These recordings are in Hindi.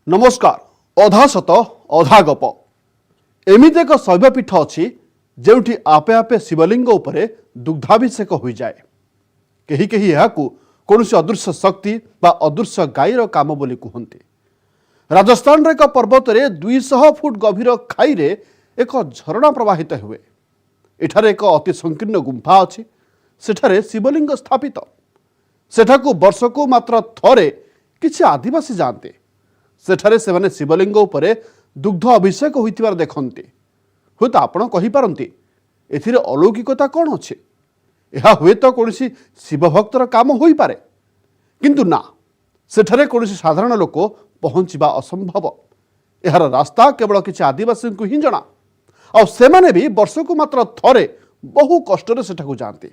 नमस्कार। अधा सत अधा गप एमिति एक शैवपीठ अच्छी जोठी आपे आपे शिवलिंग उपरे दुग्धाभिषेक हो जाए। कहीं कहीं यह कौन अदृश्य शक्ति बा अदृश्य गाईर काम बोली कहते। राजस्थान एक पर्वत रे 200 फुट गभीर खाई रे एक झरणा प्रवाहित हुए। एठारे एक अति संकीर्ण गुंफा अच्छी, सेठारे शिवलिंग स्थापित। सेठाकू वर्षकू मात्र थरे किछि आदिवासी जाते। सेठारे सेमाने शिवलिंग उपरे दुग्ध अभिषेक होइतिबार देखन्ते। हुए तो आपण कहि पारंती एथिरे अलौकिकता कौन अच्छे। यह हुए तो कौन शिवभक्तर काम हो पारे, किंतु ना, सेठारे कौन साधारण लोक पहुँचवा असंभव। यार रास्ता केवल किसी आदिवासी को ही जना। आ सेमाने भी वर्षकू मात्र थरे बहु कष्ट सेठाकू जाते।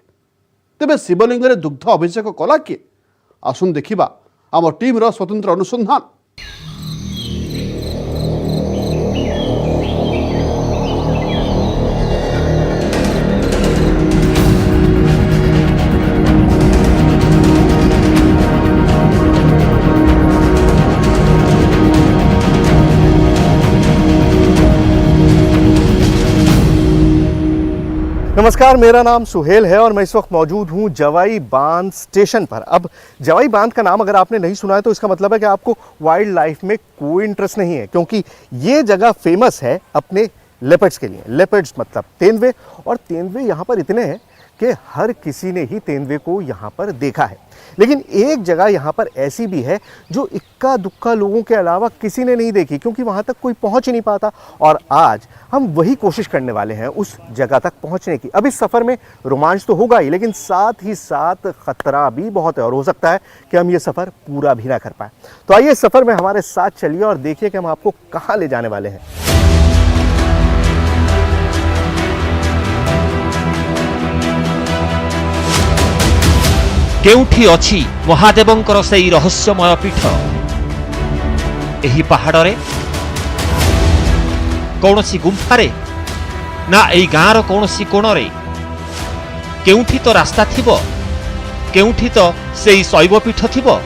तेबे शिवलिंग रे दुग्ध अभिषेक कला किए? आसुन देखिबा आम टीम रो स्वतंत्र अनुसंधान। नमस्कार, मेरा नाम सुहेल है और मैं इस वक्त मौजूद हूँ जवाई बांध स्टेशन पर। अब जवाई बांध का नाम अगर आपने नहीं सुना है तो इसका मतलब है कि आपको वाइल्ड लाइफ में कोई इंटरेस्ट नहीं है, क्योंकि ये जगह फेमस है अपने लेपर्ड्स के लिए। लेपर्ड्स मतलब तेंदुए, और तेंदुए यहाँ पर इतने हैं कि हर किसी ने ही तेंदुए को यहाँ पर देखा है। लेकिन एक जगह यहाँ पर ऐसी भी है जो इक्का दुक्का लोगों के अलावा किसी ने नहीं देखी, क्योंकि वहाँ तक कोई पहुँच ही नहीं पाता। और आज हम वही कोशिश करने वाले हैं उस जगह तक पहुँचने की। अब इस सफ़र में रोमांच तो होगा ही, लेकिन साथ ही साथ ख़तरा भी बहुत है, और हो सकता है कि हम ये सफ़र पूरा भी ना कर पाए। तो आइए इस सफ़र में हमारे साथ चलिए और देखिए कि हम आपको कहाँ ले जाने वाले हैं। केउठी अछि महादेवंकर सेई रहस्यमय पीठ। एही पहाड़रे कौनसी गुंफारे ना एई गाँर कौनसी कोणरे केउठी तो रास्ता थिबो, केउठी तो सेई शैवपीठ थिबो,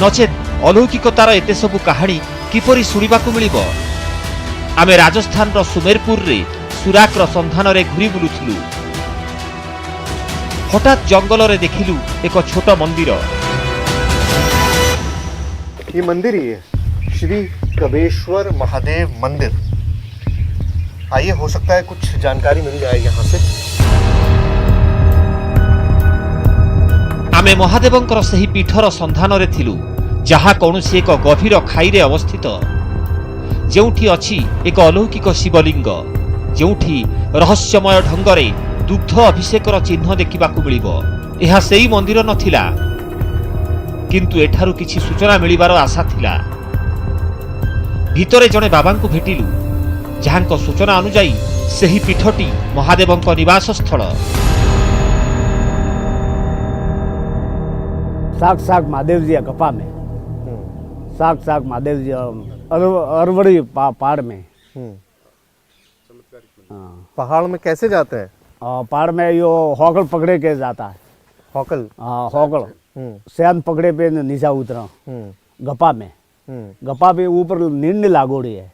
नचेत अलौकिकतार एते सबु कहानी किपरि सुनिबाकू मिलिबो। आमे राजस्थान रो सुमेरपुर रे सुराकर संधान रे घुरी बुलुथिलु। हठात जंगल रे देखिलु एक छोट मंदिर। ये मंदिर ही है, श्री कबेश्वर महादेव मंदिर। आइए, हो सकता है कुछ जानकारी मिल जाए यहाँ से। आमे महादेवंकर सही पीठर संधान रे थिलु, जहा कौनसी एक गभीर खाई रे अवस्थित, जेउठी अछि एक अलौकिक शिवलिंग, जेउठी रहस्यमय ढंगरे दुग्ध अभिषेकर चिन्ह देखिबाकू मिलिबो। एहा सेई मंदिर नथिला, किंतु एठारु किछि सूचना मिलिबार आशा थिला। भितरे जणे बाबांकू भेटिलु, जहांक सूचना अनुसायी सेही पीठटी महादेवंक निवास स्थल। साक्षात महादेव जी गपा में, साक्षात महादेव जी अरवड़ी पहाड़ में। पहाड़ में कैसे जाते हैं? पहाड़ में यो होकल पकड़े के जाता है। होकल? हाँ, होकल सैन पकड़े पे नीचा उतरा गपा में। गपा पे ऊपर नींद लागोड़ी है।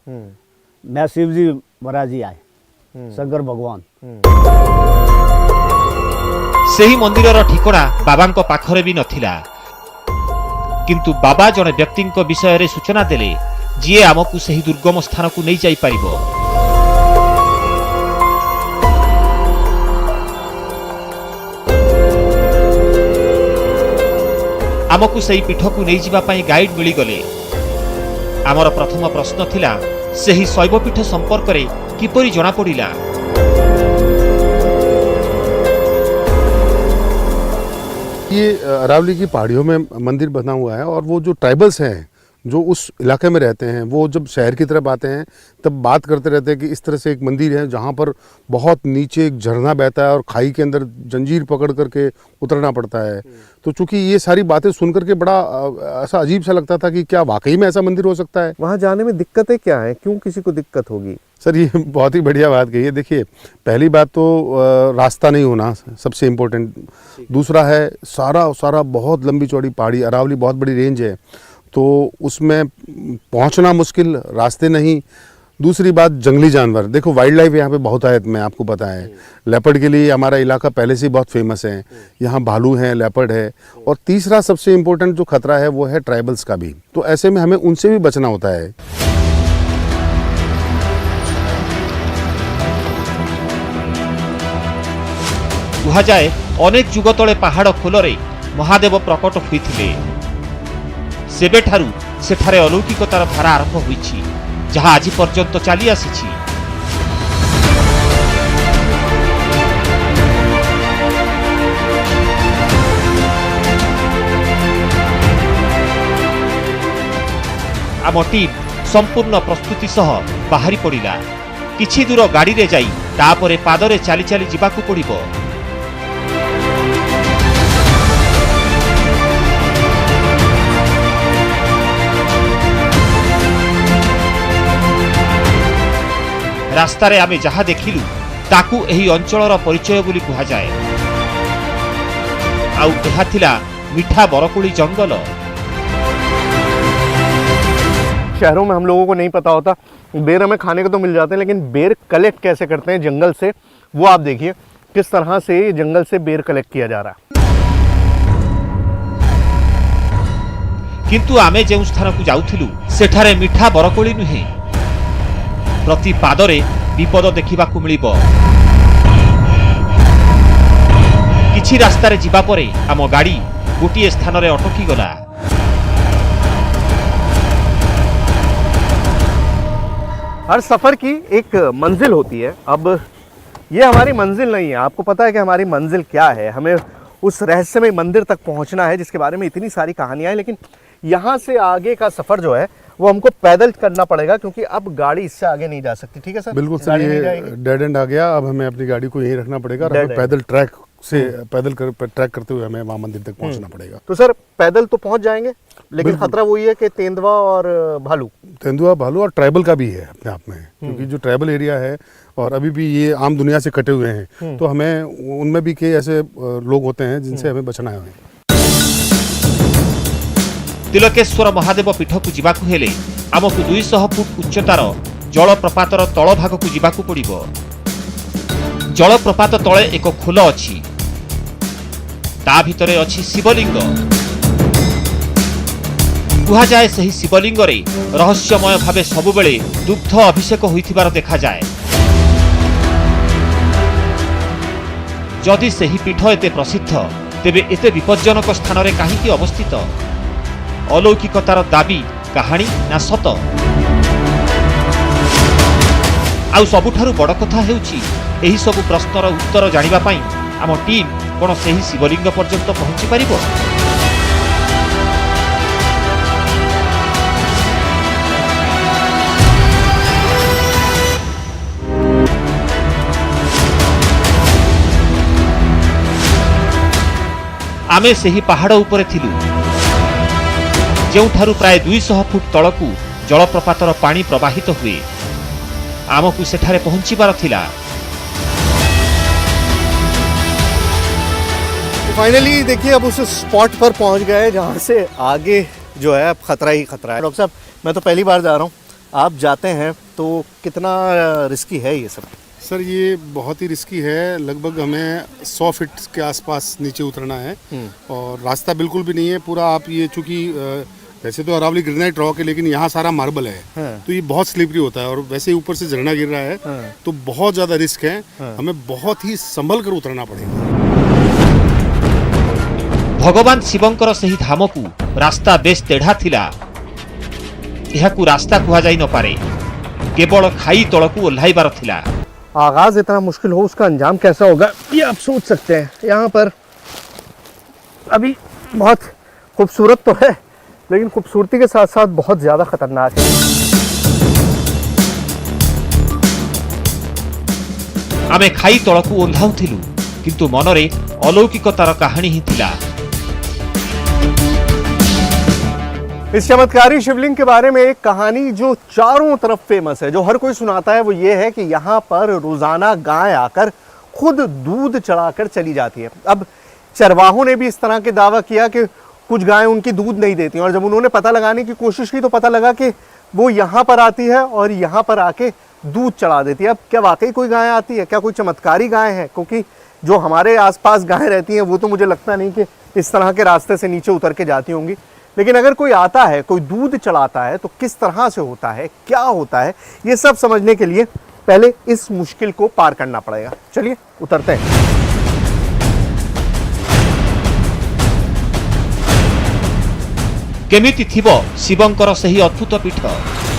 मैं शिव जी महाराज जी आए, शंकर भगवान। सेही मंदिरर ठिकଣା बाबांक पाखरे भी नथिला, किंतु बाबा जने व्यक्तिंक विषय रे सूचना देले, जिए आमकू सेही दुर्गम स्थान को नहीं जाई परिबो। आमकू सेही पीठ को नहीं जिबा पई गाइड मिली गले। आमर प्रथम प्रश्न थिला सेही शैवपीठ संपर्क रे किपरि जना पड़िला। ये अरावली की पहाड़ियों में मंदिर बना हुआ है, और वो जो ट्राइबल्स हैं जो उस इलाके में रहते हैं, वो जब शहर की तरफ आते हैं तब बात करते रहते हैं कि इस तरह से एक मंदिर है जहाँ पर बहुत नीचे एक झरना बहता है और खाई के अंदर जंजीर पकड़ करके उतरना पड़ता है। तो चूंकि ये सारी बातें सुन करके बड़ा ऐसा अजीब सा लगता था कि क्या वाकई में ऐसा मंदिर हो सकता है। वहाँ जाने में दिक्कतें क्या हैं? क्यों किसी को दिक्कत होगी? सर, ये बहुत ही बढ़िया बात कही है। देखिए, पहली बात तो रास्ता नहीं होना सबसे इम्पोर्टेंट। दूसरा है सारा बहुत लंबी चौड़ी पहाड़ी, अरावली बहुत बड़ी रेंज है, तो उसमें पहुंचना मुश्किल, रास्ते नहीं। दूसरी बात जंगली जानवर, देखो वाइल्ड लाइफ यहाँ पे बहुत है, मैं आपको पता है। लेपर्ड के लिए हमारा इलाका पहले से ही बहुत फेमस है, यहाँ भालू हैं, लेपर्ड है। और तीसरा सबसे इम्पोर्टेंट जो खतरा है वो है ट्राइबल्स का भी, तो ऐसे में हमें उनसे भी बचना होता है। କୁହାଯାଏ ଅନେକ ଯୁଗ ତଳେ ପାହାଡ଼ ଖୋଲରେ ମହାଦେବ ପ୍ରକଟ ହୋଇଥିଲେ। ସେବେଠାରୁ ସେଠାରେ ଅଲୌକିକତାର ଧାରା ଆରମ୍ଭ ହୋଇଛି, ଯାହା ଆଜି ପର୍ଯ୍ୟନ୍ତ ଚାଲି ଆସିଛି। ଆମ ଟିମ୍ ସମ୍ପୂର୍ଣ୍ଣ ପ୍ରସ୍ତୁତି ସହ ବାହାରି ପଡ଼ିଲା। କିଛି ଦୂର ଗାଡ଼ିରେ ଯାଇ ତାପରେ ପାଦରେ ଚାଲି ଚାଲି ଯିବାକୁ ପଡ଼ିବ। ରାସ୍ତାରେ ଆମେ ଯାହା ଦେଖିଲୁ ତାକୁ ଏହି ଅଞ୍ଚଳର ପରିଚୟ ବୋଲି କୁହାଯାଏ। ଆଉ ଏହା ଥିଲା ମିଠା ବରକୋଳି ଜଙ୍ଗଲ। शहरों में हम लोगों को नहीं पता होता, बेर हमें खाने को तो मिल जाते हैं, लेकिन बेर कलेक्ट कैसे करते हैं जंगल से, वो आप देखिए किस तरह से जंगल से बेर कलेक्ट किया जा रहा है। କିନ୍ତୁ ଆମେ ଯେଉଁ ସ୍ଥାନକୁ ଯାଉଥିଲୁ ସେଠାରେ ମିଠା ବରକୋଳି ନୁହେଁ, ପ୍ରତି ପାଦରେ ବିପଦ ଦେଖିବାକୁ ମିଳିବ। କିଛି ରାସ୍ତାରେ ଯିବା ପରେ ଆମ ଗାଡ଼ି ଗୋଟିଏ ସ୍ଥାନରେ ଅଟକି ଗଲା। हर सफ़र की एक मंजिल होती है। अब ये हमारी मंजिल नहीं है, आपको पता है कि हमारी मंजिल क्या है। हमें उस रहस्यमय मंदिर तक पहुंचना है जिसके बारे में इतनी सारी कहानियां हैं, लेकिन यहाँ से आगे का सफ़र जो है वो हमको पैदल करना पड़ेगा, क्योंकि अब गाड़ी इससे आगे नहीं जा सकती। ठीक है सर? बिल्कुल सर, गाड़ी नहीं ये जाएगी। डेड एंड आ गया। अब हमें अपनी गाड़ी को यहीं रखना पड़ेगा और Dead हमें end। पैदल ट्रैक से ट्रैक करते हुए हमें वहाँ मंदिर तक पहुँचना पड़ेगा। तो सर पैदल तो पहुंच जाएंगे, लेकिन बिल्कुल। खतरा वही है कि तेंदुआ और भालू। तेंदुआ, भालू और ट्राइबल का भी है अपने आप में, क्योंकि जो ट्राइबल एरिया है और अभी भी ये आम दुनिया से कटे हुए हैं, तो हमें उनमें भी कई ऐसे लोग होते हैं जिनसे हमें बचना है। ତିଲକେଶ୍ୱର ମହାଦେବ ପୀଠକୁ ଯିବାକୁ ହେଲେ ଆମକୁ 200 ଫୁଟ ଉଚ୍ଚତାର ଜଳପ୍ରପାତର ତଳ ଭାଗକୁ ଯିବାକୁ ପଡ଼ିବ। ଜଳପ୍ରପାତ ତଳେ ଏକ ଖୋଲ ଅଛି, ତା ଭିତରେ ଅଛି ଶିବଲିଙ୍ଗ। କୁହାଯାଏ ସେହି ଶିବଲିଙ୍ଗରେ ରହସ୍ୟମୟ ଭାବେ ସବୁବେଳେ ଦୁଗ୍ଧ ଅଭିଷେକ ହୋଇଥିବାର ଦେଖାଯାଏ। ଯଦି ସେହି ପୀଠ ଏତେ ପ୍ରସିଦ୍ଧ, ତେବେ ଏତେ ବିପଜ୍ଜନକ ସ୍ଥାନରେ କାହିଁକି ଅବସ୍ଥିତ? अलौकिकतार दाबी कहानी ना सत? आउ सबुठारु बड़ कथा हेउची एही सबु प्रश्नर उत्तर जानिबा पई आम टीम कोन सेही शिवलिंग पर्यंत पहुंची पारिबो? आमे सेही पहाड़ उपरे थिलु, ଯେଉଁଠାରୁ ପ୍ରାୟ 200 ଫୁଟ ତଳକୁ ଜଳପ୍ରପାତର ପାଣି ପ୍ରବାହିତ ହୁଏ। ଆମକୁ ସେଠାରେ ପହଞ୍ଚିବାର ଥିଲା। फाइनली देखिए अब उस स्पॉट पर पहुंच गए जहां से आगे जो है अब खतरा ही खतरा है। डॉक्टर साहब, मैं तो पहली बार जा रहा हूं, आप जाते हैं तो कितना रिस्की है ये सब? सर ये बहुत ही रिस्की है। लगभग हमें 100 फीट के आसपास नीचे उतरना है और रास्ता बिल्कुल भी नहीं है पूरा। आप ये चूँकि वैसे तो अरावली ग्रेनाइट रॉक है, लेकिन यहाँ सारा मार्बल है, तो ये बहुत स्लिपरी होता है और वैसे ही ऊपर से झरना गिर रहा है, तो बहुत ज़्यादा रिस्क है। हमें बहुत ही संभल कर उतरना पड़ेगा। भगवान शिवंकर सही धामकु रास्ता बेस तेढ़ा थिला। एहाकु रास्ता कुहा जाई न पारे, केवल खाई तळकु ओल्हाइबार थिला। आगाज इतना मुश्किल हो, उसका अंजाम कैसा होगा ये आप सोच सकते हैं। यहाँ पर अभी बहुत खूबसूरत तो है, लेकिन खूबसूरती के साथ साथ बहुत ज़्यादा खतरनाक है। आमे खाई तळकु ओल्हाउथिलु, किंतु मनरे अलौकिकतार कहानी ही थिला। इस चमत्कारी शिवलिंग के बारे में एक कहानी जो चारों तरफ फेमस है, जो हर कोई सुनाता है, वो ये है कि यहाँ पर रोजाना गाय आकर खुद दूध चढ़ाकर चली जाती है। अब चरवाहों ने भी इस तरह के दावा किया कि कुछ गायें उनकी दूध नहीं देती और जब उन्होंने पता लगाने की कोशिश की तो पता लगा कि वो यहाँ पर आती है और यहाँ पर आके दूध चढ़ा देती है। अब क्या वाकई कोई गाय आती है, क्या कोई चमत्कारी गाय है? क्योंकि जो हमारे आसपास गायें रहती हैं वो तो मुझे लगता नहीं कि इस तरह के रास्ते से नीचे उतर के जाती होंगी। लेकिन अगर कोई आता है, कोई दूध चढ़ाता है तो किस तरह से होता है, क्या होता है, ये सब समझने के लिए पहले इस मुश्किल को पार करना पड़ेगा। चलिए उतरते हैं। केमिति थिबो शिवंकर सही अद्भुत पीठ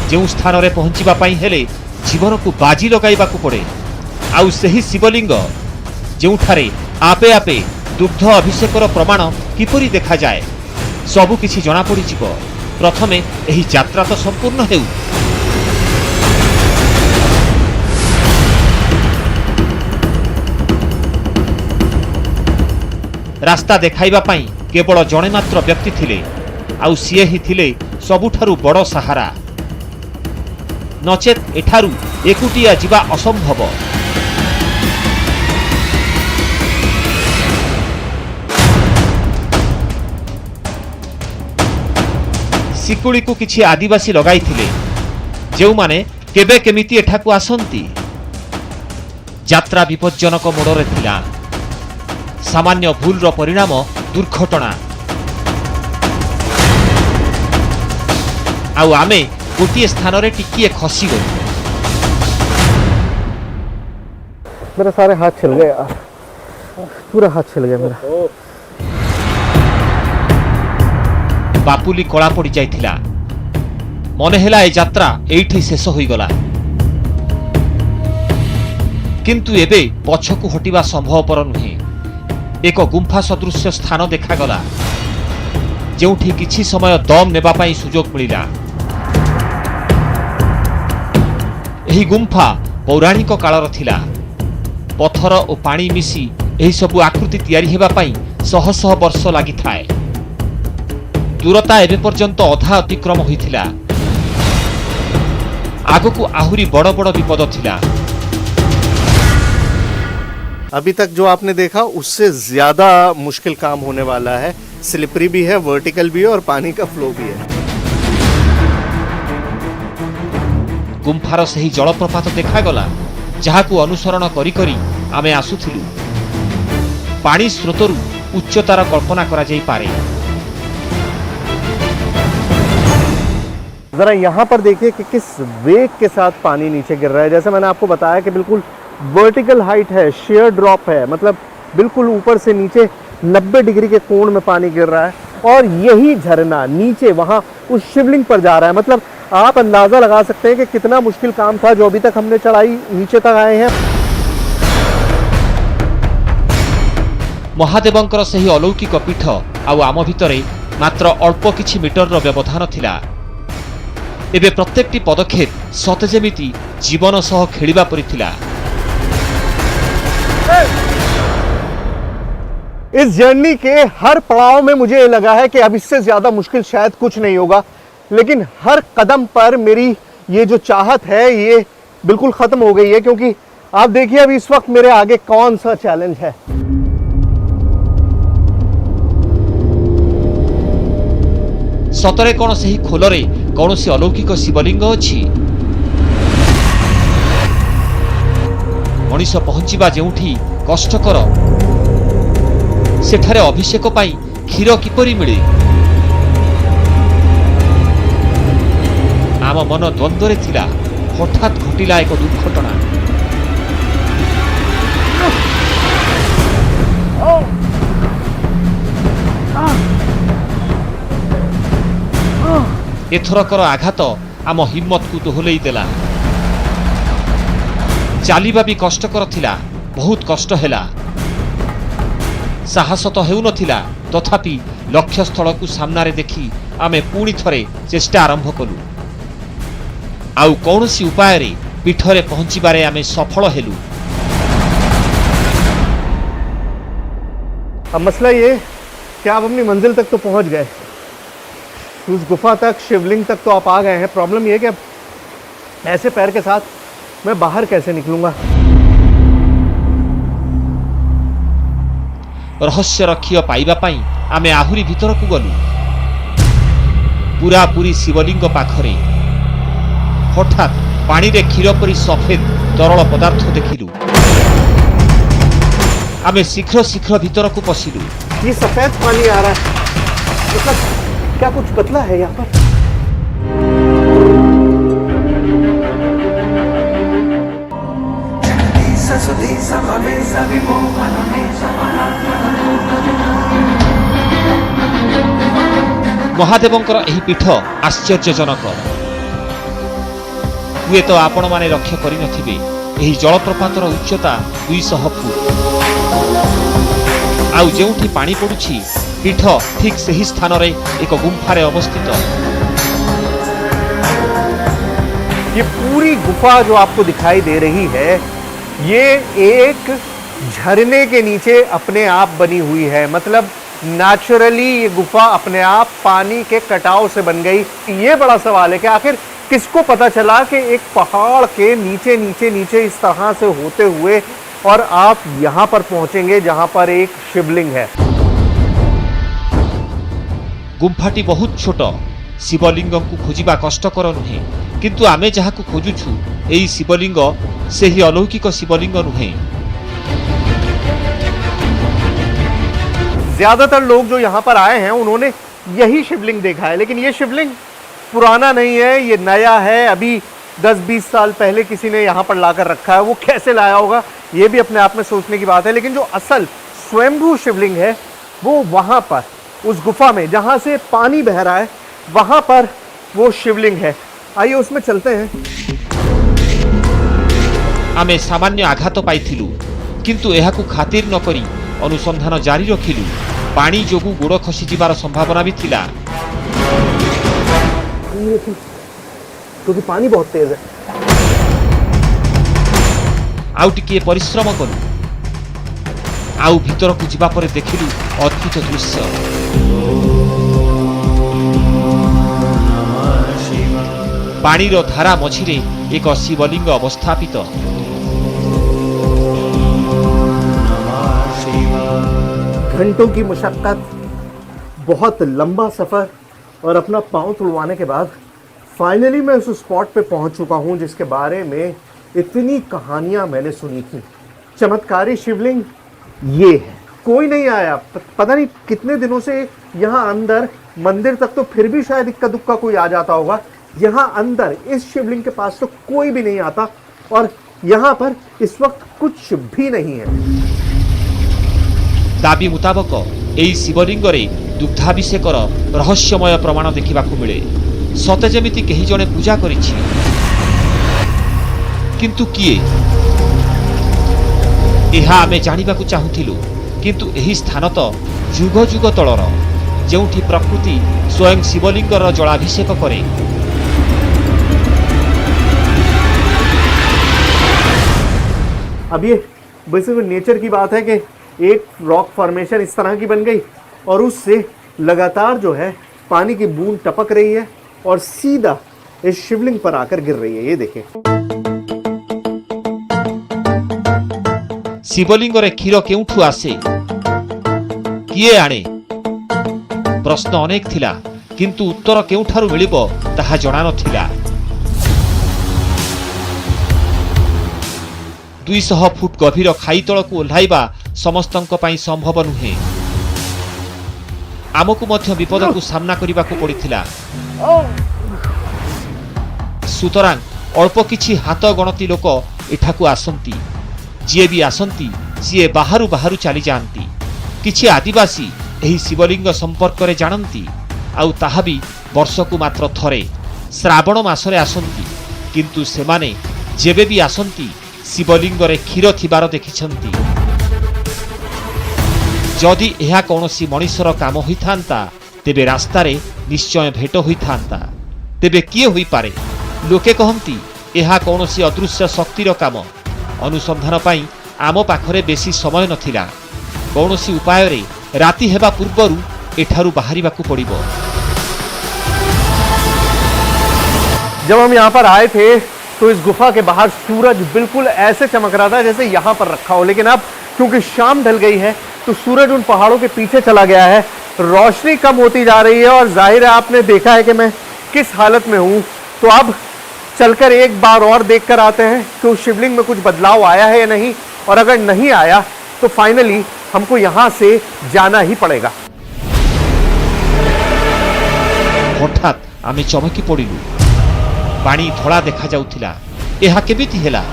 जो स्थान रे पहुंचीबा पई हेले जीवन को बाजी लगाइबा को पड़े। आउ सही शिवलिंग जोठारे आपे आपे दुग्ध अभिषेकर प्रमाण किपरि देखा जाए सबु किछि जना पड़ी जिवो। प्रथमे एही यात्रा तो संपूर्ण हेउ। रास्ता देखाइबा पई केवल जणे मात्र व्यक्ति थिले, आउ सीए ही थिले सबुठारु बड़ सहारा। नचेत एठारु एकुटिया जिबा असंभव। सिकुड़ी को किछि आदिवासी लगाई थिले जो माने केबे केमिति एठाकु आसंती। यात्रा विपज्जनक मोड़रे थिला। सामान्य भूलर परिणाम दुर्घटना। आउ आमे गोटे स्थान रे टिकिए खसी गलु। मेरे सारे हाथ छिल गए यार, पूरा हाथ छिल गया मेरा। बापुली कला पड़ी जाइथिला। मने हेला ए यात्रा एठी शेष होई गला। किंतु एबे पछकु हटिबा संभवपर नुहे। एक गुंफा सदृश स्थान देखागला जोठी किछि समय दम नेबा पई सुजोग मिलिला। एही गुंफा पौराणिक कालर थिला। पत्थर और पानी मिसी एही सबु आकृति तैयारी हेबा पई शह शह वर्ष लागि थाए। दूरता एबे पर्यंत अधा अतिक्रम होइथिला। आगकु आहुरी बड़ बड़ विपद थिला। अभी तक जो आपने देखा उससे ज्यादा मुश्किल काम होने वाला है। स्लिपरी भी है, वर्टिकल भी है और पानी का फ्लो भी है। गुंफार सही जलप्रपात देखागला जहाकु अनुसरण करी करी आमे आसुथिलु। पानी स्रोतरु उच्चतार कल्पना करा जाई पारे। जरा यहाँ पर देखिए कि किस वेग के साथ पानी नीचे गिर रहा है। जैसे मैंने आपको बताया कि बिल्कुल वर्टिकल हाइट है, शेयर ड्रॉप है, मतलब बिल्कुल ऊपर से नीचे 90 डिग्री के कोण में पानी गिर रहा है और यही झरना नीचे वहां उस शिवलिंग पर जा रहा है। मतलब आप अंदाजा लगा सकते हैं कि कितना मुश्किल काम था जो अभी तक हमने चढ़ाई नीचे तक आए हैं। महादेवंकर सही अलौकिक पीठ आउ आम भितरे मात्र अल्प किछि मीटर व्यवधान थिला। एबे प्रत्येकटी पदक्षेप सते जेमिति जीवन सह खेलिबा परि थिला। इस जर्नी के हर पड़ाव में मुझे ये लगा है कि अब इससे ज्यादा मुश्किल शायद कुछ नहीं होगा, लेकिन हर कदम पर मेरी ये जो चाहत है ये बिल्कुल खत्म हो गई है। क्योंकि आप देखिए अभी इस वक्त मेरे आगे कौन सा चैलेंज है। सतरे कौन सही खोलरे कौन सी अलौकिक शिवलिंग अछि? मनीष पहुंचीबा जेउठी कष्टकर सेठारे अभिषेक पाई क्षीर किपरि मिले? आम मन द्वंद्वरे थिला। हठात घटिला एक दुर्घटना। एथरकर आघात आम हिम्मत को दोहलई देला। चालिबा भी कष्टकर थिला, बहुत कष्ट हेला। साहस तो हेउ नथिला, तथापि लक्ष्य स्थल को सामने देखी आमे पुणी थरे चेष्टा आरंभ कलु। आउ कौनसी उपाय रे पीठरे पहुंचीबारे आमे सफल हेलु। अब मसला ये कि आप अपनी मंजिल तक तो पहुंच गए, उस गुफा तक, शिवलिंग तक तो आप आ गए हैं। प्रॉब्लम ये कि अब ऐसे पैर के साथ मैं बाहर कैसे निकलूंगा? रहस्य रक्षीय पाइबा पाई आमे आहुरी भितरकू गलु। पूरापूरी शिवलिंग पाखरे हठात पानी रे क्षीर परी सफेद तरल पदार्थ देखिलु। आमे शीघ्र शीघ्र भितरकू पशिलु। ये सफेद पानी आ रहा है, मतलब क्या कुछ बदला है यहाँ पर? महादेवंकर एही पीठ आश्चर्यजनक। हुए तो आपण माने लक्ष्य करि नथिबे एही जलप्रपातर उच्चता 200 फुट। आउ जेउठी पानी पडुछि पीठ ठीक सही स्थान रे एक गुम्फारे अवस्थित। ये पूरी गुफा जो आपको दिखाई दे रही है, ये एक झरने के नीचे अपने आप बनी हुई है। मतलब नेचुरली ये गुफा अपने आप पानी के कटाव से बन गई। ये बड़ा सवाल है कि आखिर किसको पता चला कि एक पहाड़ के नीचे नीचे नीचे इस तरह से होते हुए और आप यहाँ पर पहुंचेंगे जहां पर एक शिवलिंग है। गुम्फाटी बहुत छोट, शिवलिंग को खोजिबा कष्टकर नुहे, किंतु आमे जहाकू खोजुछु एई शिवलिंग सेही अलौकिक शिवलिंग नुहे। ज्यादातर लोग जो यहाँ पर आए हैं उन्होंने यही शिवलिंग देखा है, लेकिन ये शिवलिंग पुराना नहीं है, ये नया है। अभी 10-20 साल पहले किसी ने यहाँ पर लाकर रखा है। वो कैसे लाया होगा ये भी अपने आप में सोचने की बात है। लेकिन जो असल स्वयंभू शिवलिंग है वो वहाँ पर उस गुफा में जहाँ से पानी बह रहा है वहाँ पर वो शिवलिंग है। आइए उसमें चलते हैं। आमे सामान्य आघात पाइथिलु, किंतु एहाकू खातिर न करी अनुसंधान जारी रखिलु। पानी जोगु गोड़ खसी जिबार संभावना भी थिला, क्योंकि पानी बहुत तेज है। आउ टिके परिश्रम कलु। आउ भितरकू जिबा परे देखिलु अद्भुत दृश्य। पानीर धारा मझिरे एक शिवलिंग अवस्थापित। घंटों की मशक्कत, बहुत लंबा सफर और अपना पांव तुड़वाने के बाद फाइनली मैं उस स्पॉट पे पहुंच चुका हूं जिसके बारे में इतनी कहानियां मैंने सुनी थी। चमत्कारी शिवलिंग ये है। कोई नहीं आया, पता नहीं कितने दिनों से यहाँ अंदर। मंदिर तक तो फिर भी शायद इक्का दुक्का कोई आ जाता होगा, यहाँ अंदर इस शिवलिंग के पास तो कोई भी नहीं आता। और यहाँ पर इस वक्त कुछ भी नहीं है। दाबी मुताबक एई शिवलिंग रे दुग्धाभिषेकर रहस्यमय प्रमाण देखिबाकू मिले। सते जेमिति केही जणे पूजा करिछि, किंतु किए एहा आमे जानिबाकू चाहुथिलु। किंतु एही स्थान तो जुग जुग तलर, जेउठी प्रकृति स्वयं शिवलिंगर जलाभिषेक करे। अब ये बेसिकली नेचर की बात है कि एक रॉक फॉर्मेशन इस तरह की बन गई और उससे लगातार जो है पानी की बूंद टपक रही है और सीधा इस शिवलिंग पर आकर गिर रही है। ये देखें। शिवलिंग रे क्षीर केउठु आसे, किए आणे? प्रश्न अनेक थिला, किंतु उत्तर केउठारु मिलिबो ताहा जणा नथिला। 200 फुट गभीर खाई तळकू ओह्लाइबा समस्तंक पाई संभव नुहे। आमकू मध्य विपदकू सामना करिबाकू पड़िथिला। सुतरां अल्प किछि हाथ गणती लोक एठाकू आसंती। जिए भी आसंती सीए बाहरु बाहरु चली जाती। किछि आदिवासी एही शिवलिंग संपर्क रे जानती, आउ ताहा भी वर्षकू मात्र थरे श्रावण मासरे आसंती। किंतु सेमाने जेबे भी आसंती शिवलिंग रे क्षीर थिबार देखिछंती। जदि यह कौनसी मनुष्यर काम होइथांता तेबे रास्तारे निश्चय भेट होइथांता। तेबे किए होई पारे? लोके कहंती यह कौनसी अदृश्य शक्तिर काम। अनुसंधान पाई आम पाखरे बेसी समय नथिला। कौनसी उपाय रे राति हेबा पूर्वरु एठारु बाहरिबाकू पड़िबो। जब हम यहाँ पर आए थे तो इस गुफा के बाहर सूरज बिल्कुल ऐसे चमक रहा था जैसे यहाँ पर रखा हो, लेकिन अब क्योंकि शाम ढल गई है तो सूरज उन पहाड़ों के पीछे चला गया है, रोशनी कम होती जा रही है और जाहिर है आपने देखा है कि मैं किस हालत में हूँ। तो अब चलकर एक बार और देख कर आते हैं कि उस शिवलिंग में कुछ बदलाव आया है या नहीं, और अगर नहीं आया तो फाइनली हमको यहाँ से जाना ही पड़ेगा। हठात आमे चमकी पड़िलु। पानी धड़ा देखा जाउथिला। एहा केमिति हेला?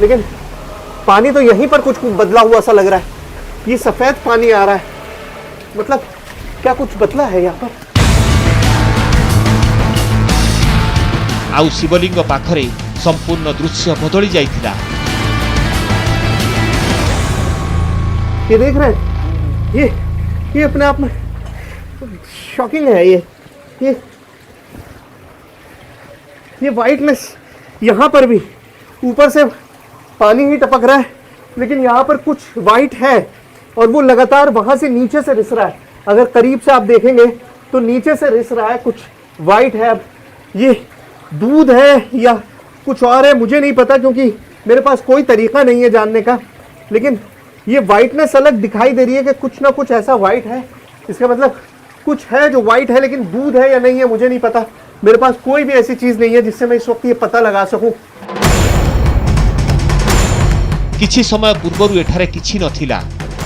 लेकिन पानी तो यहीं पर कुछ बदला हुआ सा लग रहा है। ये सफेद पानी आ रहा है, मतलब क्या कुछ बदला है यहाँ पर? आउ शिवलिंग पाखरे संपूर्ण दृश्य बदली जाइथिला। ये देख रहे हैं, ये अपने आप में शॉकिंग है। ये वाइटनेस यहाँ पर भी, ऊपर से पानी ही टपक रहा है लेकिन यहाँ पर कुछ वाइट है और वो लगातार वहां से नीचे से रिस रहा है। अगर करीब से आप देखेंगे तो नीचे से रिस रहा है, कुछ वाइट है। अब ये दूध है या कुछ और है मुझे नहीं पता, क्योंकि मेरे पास कोई तरीका नहीं है जानने का, लेकिन ये वाइटनेस अलग दिखाई दे रही है कि कुछ ना कुछ ऐसा वाइट है। इसका मतलब कुछ है जो वाइट है, लेकिन दूध है या नहीं है मुझे नहीं पता। मेरे पास कोई भी ऐसी चीज नहीं है जिससे मैं इस वक्त ये पता लगा सकूं। किछि समय पूर्वरु एठारे किछि नथिला।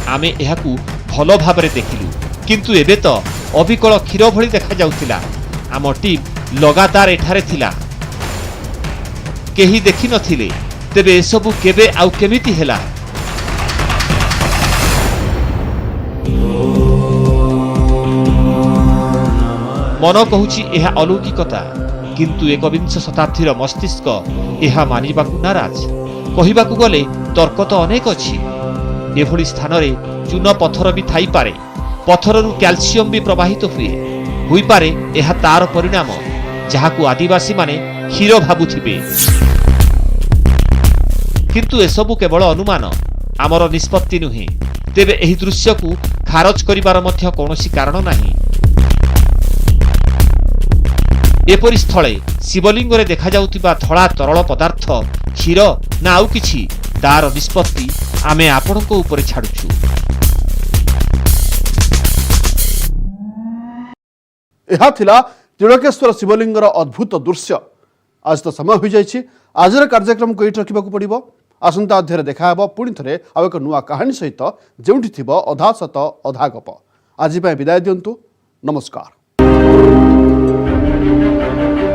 आमे एहाकू भलो भाबरे देखिलु, किंतु एबे तो अबिकल क्षीर भली देखा जाउथिला। आम टीम लगातार एठारे थिला, केही देखि नथिले। तेबे एसबु केबे आउ केमिति हेला? मन कहूची एहा अलौकिकता, किंतु एकविंश शताब्दीर मस्तिष्क एहा मानिबाकू नाराज। कहिबाकू गले तर्क तो अनेक अछि। एभली स्थान रे चून पत्थर भी थाई पारे, पत्थररू कैल्शियम भी प्रवाहित हुई पारे। एहा तार परिणाम, जहाकू आदिवासी माने क्षीर भाबुथिबे। किंतु एसबु केवल अनुमान, आमर निष्पत्ति नुहे। तेबे एही दृश्य को खारज करिबार मध्य कौनसी कारण नाही। एपरि स्थले शिवलिंग रे देखा जाउतिबा धड़ा तरल पदार्थ क्षीर ना आउ किछि, तार निष्पत्ति आमे आपणको उपरे छाडुछु। यह थिला त्रिलोकेश्वर शिवलिंगर अद्भुत दृश्य। आज तो समय हो जाइछि। आजर कार्यक्रम को एठी रखिबाकू पड़िबो। आसंता अध्याय देखा हेबो पुणी थरे आउ एक नुआ कहानी सहित, जेउठी थिबो अधा सत अधा गप। आज विदाय दियंतु। नमस्कार।